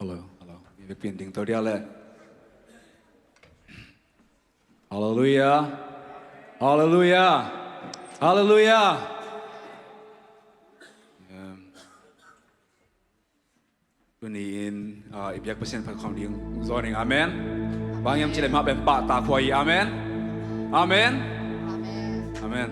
Hello. Vi pinding to dia le. Hallelujah. Hallelujah. Hallelujah. Kunin ibiak persen pada kaum ding zoning. Amen. Bang yang cilai mak bempak tak kuai. Amen. Amen. Amen.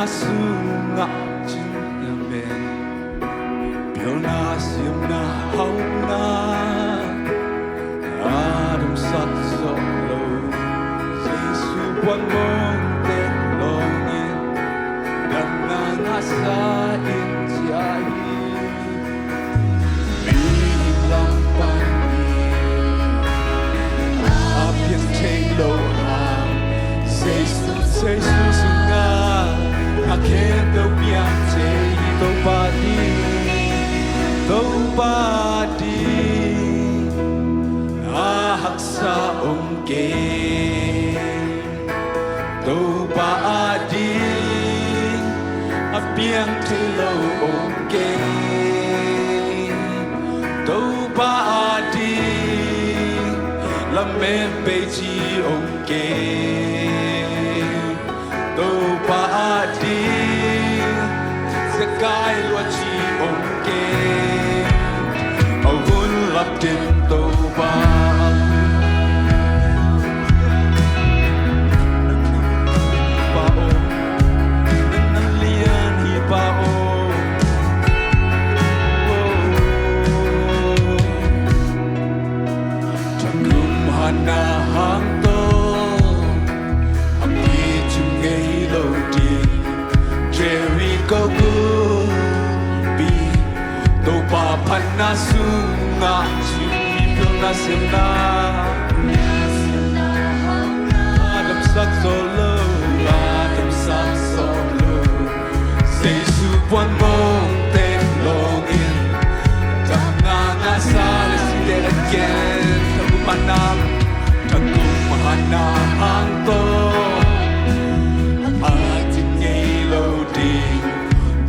sunga Amen. Piona siamna hauna Adam sat solo Jesu buat monte longin Dan nangasa injai Bilang pagi Apian tenglo ham Jesu sunga Aken đâu miang chei Topadi Ahaksa ongke Topadi Apiang telo ongke Topadi Lamen beji ongke Topadi Sekai luachi ongke Awun laptin Topan Pao Nanalian hi pao Chakumhana hang to Api chungay loading Jericho Gumbi Topa Panasunga Chimipuna Semna Adam Saksolo Adam Saksolo Jesu Buan Mong Ten Longin Tananga Sales Did again Tagumanam Tagumahana Hangto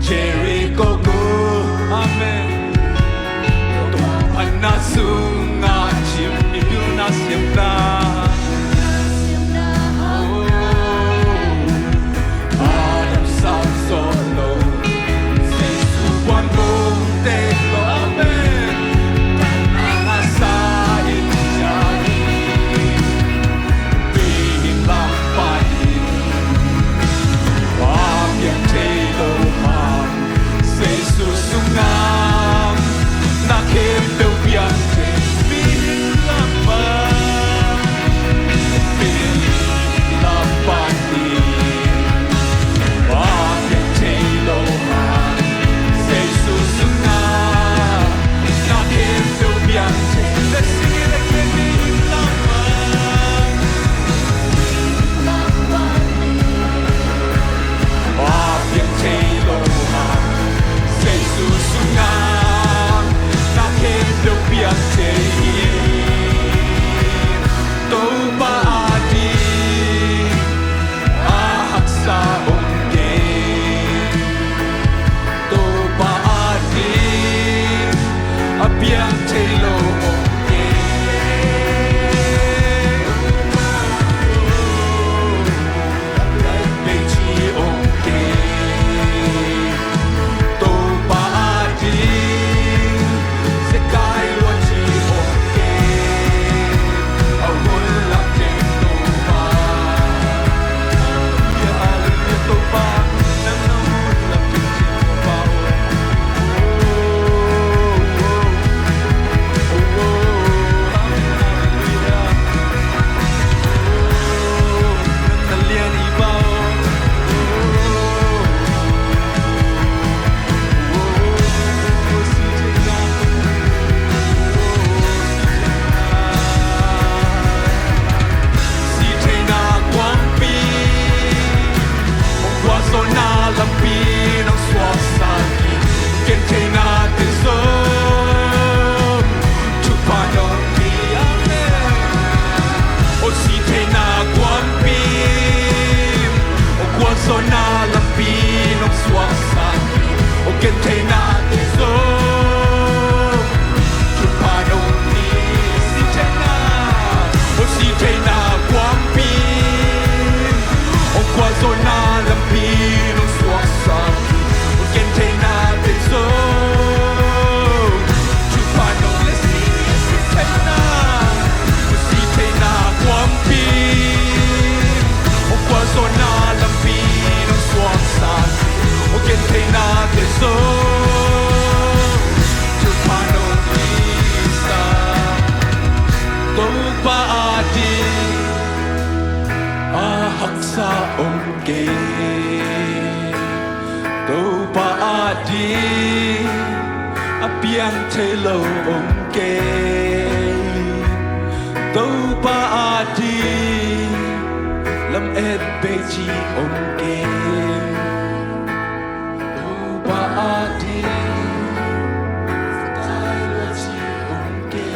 Jericho go, amen. Topan na sunga, chimipuna ông kê đâu ba đi biang thế lâu ông kê đâu ba đi lâm ép bê chi ông kê đâu ba đi tai lo chi ông kê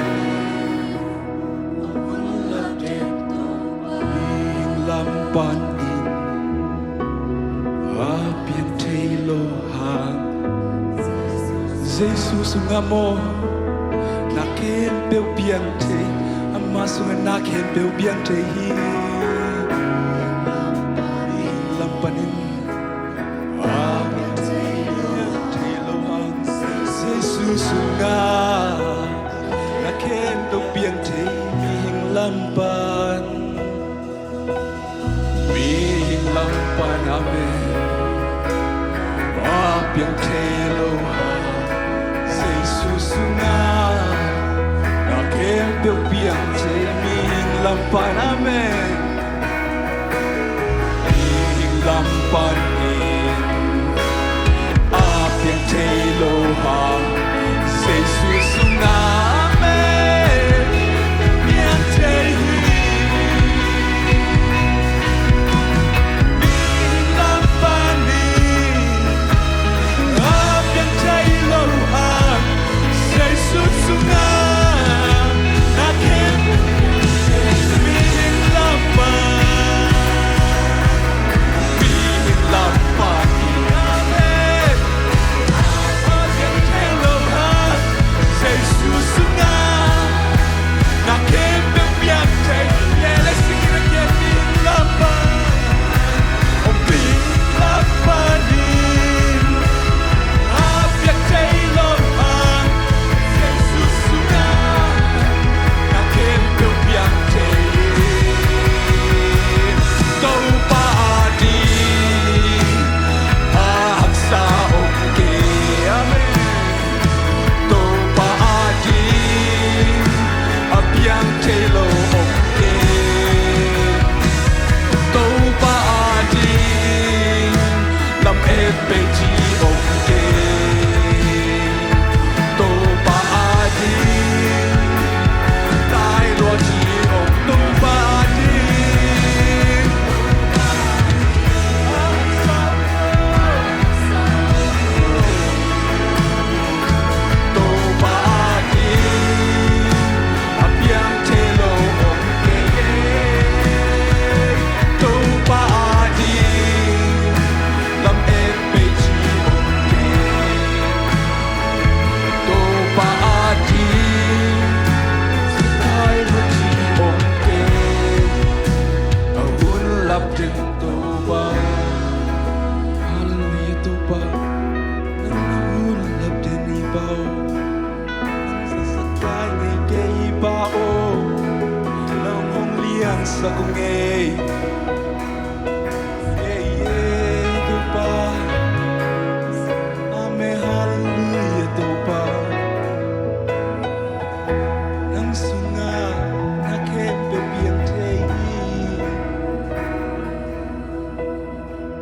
ông lập đẹp mình làm ban in biang thế lâu hàng Jesus ngamo na ken bel biang te amasunga na ken bel biang te hi lampanin te lo hang Jesus nga na ken bel biang te mi hing lampan amen biang te lo Susuna na kembel biang te ming lampan amen ming lampan in biang te lo ha se susuna amen biang te ming lampan in biang te lo ha Susuna na ken ming lampan amen biang te lo ha say susuna na ken biang te yeah let's sing it again ming lampan ming lampan biang te lo ha sa ungay Topan Ame hallelujah Topan Nang sunga na kembe biang tehi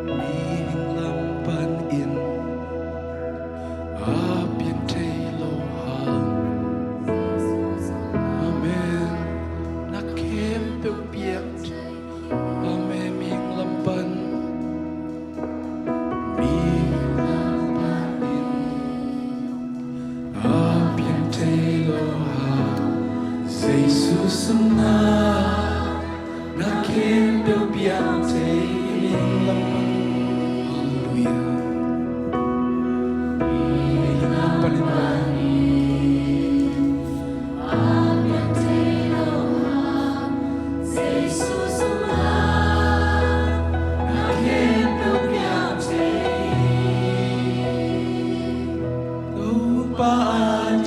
Ming lampan in biang tehi lohang Amen na kembe biang Amen ming lampan Jesus na nakembel biang te lampan hallelujah lampan biang te Jesus na nakembel biang te Topan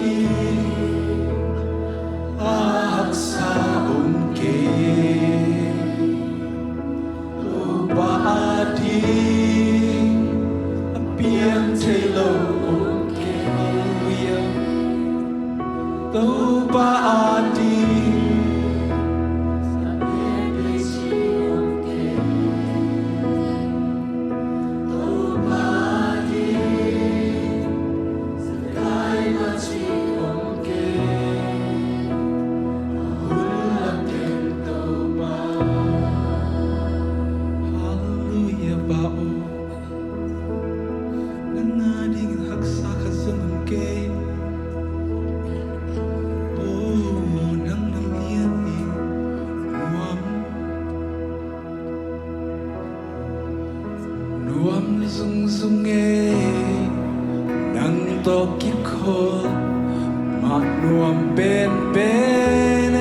sa ungke lupa di biang telo ungke hallelujah lupa di nuam zung zung nghe nang to kiếp khô mặt nuam bên bên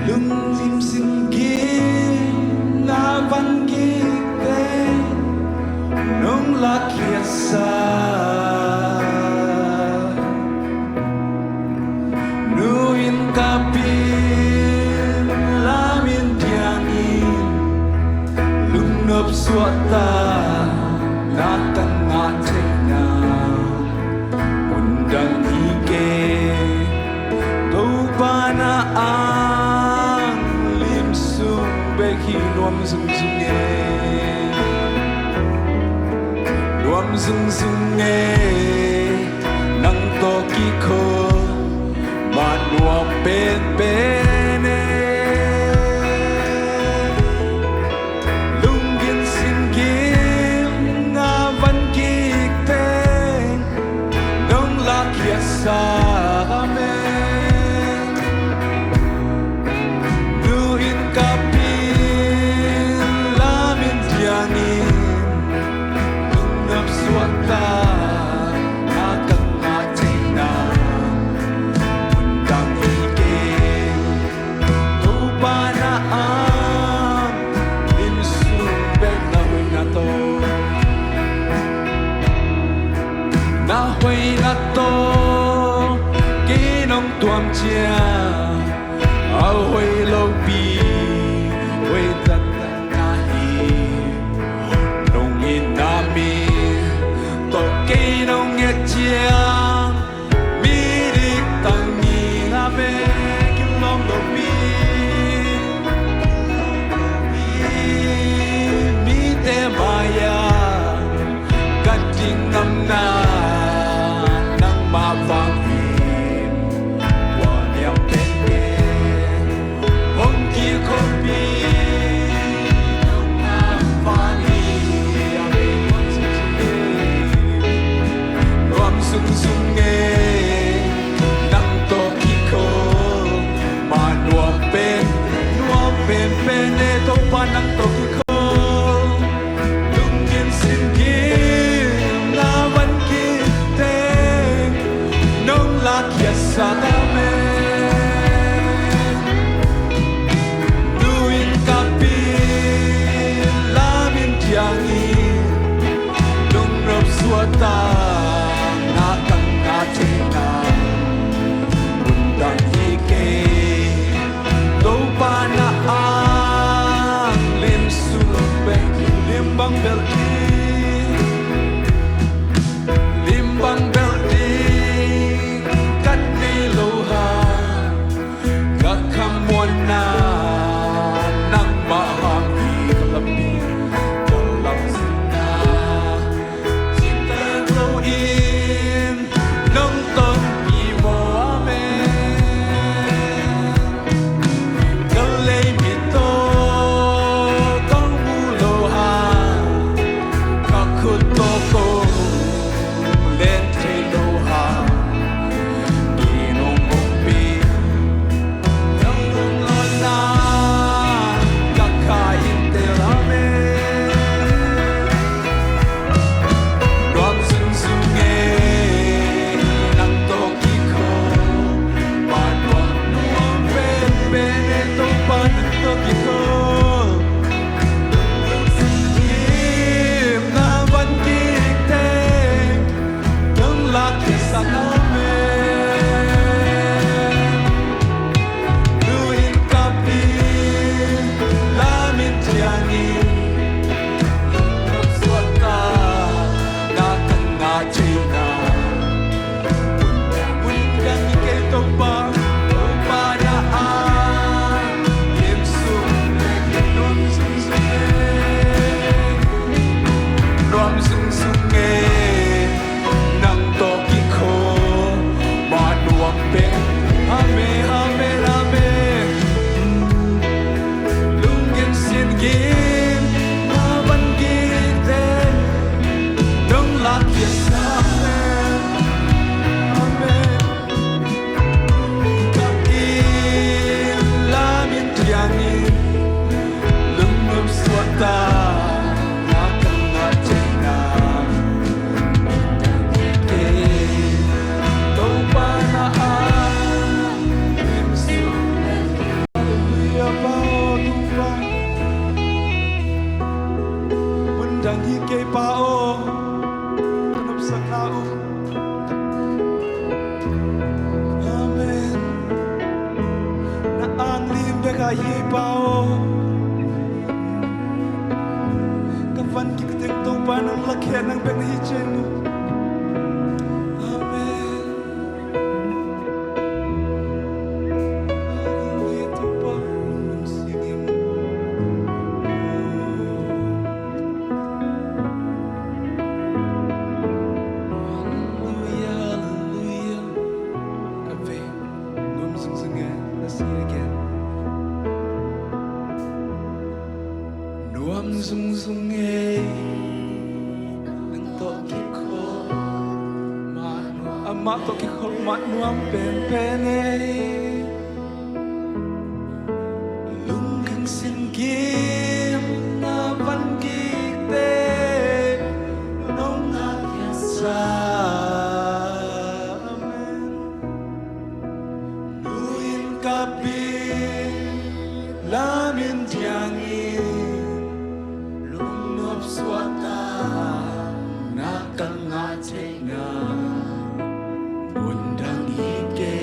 lưng lim xin kim na văn ghi tên nong la kia xa nuin kapin lamin diangin lungnop suata na tanga tena undang ike Topan ang limsum beki nuam sung sunge nuam sung sunge nang toki ko ma nuam ben bene lungin sin gim nga van kik teng nong la kia sa amen nuin kapin lamin diangin lungnap suata nakang ating na undang higit Topan na ang limsumbek na huy na to nahoy na to kinong tuam chia ao huy lâu bi huy tận tận nahi nong in nami to kinong nghe chia mi dik tang ni ave kim long lo bi mi te maya kating nam na nang ma vang hin wa niam pen ke hong ki ko bi nong nam van hi ave nuam sung sung nghe nang to ki ko ma nuam pen pen e Topan nang to ki ko lungin sin kim na van ki teng nong la kia sa amen nuin kapin lamin diangin nong rop suata nakang atina undang ike Topan na ang limsumbek limbang belki limbang belki kat niloha kakamwan na nang mahangi kalabi dalam sina cinta glowin nong Tungpi mo amen kalay mito kang bulohan ca hi bao các văn kịch tiếng Topan ang lakyan ng benhichen mo. Amen. Hallelujah Topan nung singin mo. Hallelujah, hallelujah. Kafe nung singin. Let's sing it again. Nuam zung zung e nang to ki ko ma no ama to ki ko ma nuam pen pen e lungking sin kim na van ki te nong ha sa amen nuin ka pi lamin tiang swata nakangate na undang hike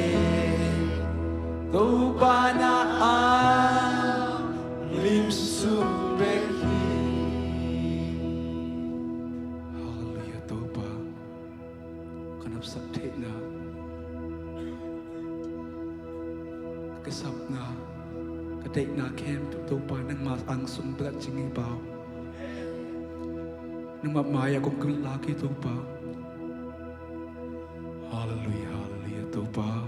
Topan na lim sumbehi. Hallelujah Topan kanap sakte na kasap na kadek na kem Topan nang mas ang sumbrat jingi bao nang mamaya kong kung laki Topan. Hallelujah, hallelujah Topan.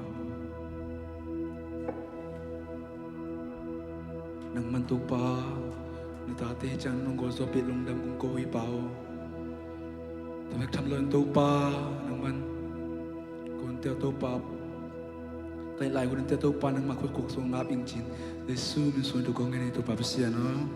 Nang man Topan, natate dyan nung gozo pit lungdam kong kohi pao. Tamag tamloan Topan, nang man kung teo Topan. Kaya lai ko ng teo Topan nang makukuk so ngap ingchin. They soon is going to go ngayon Topan pasiya no.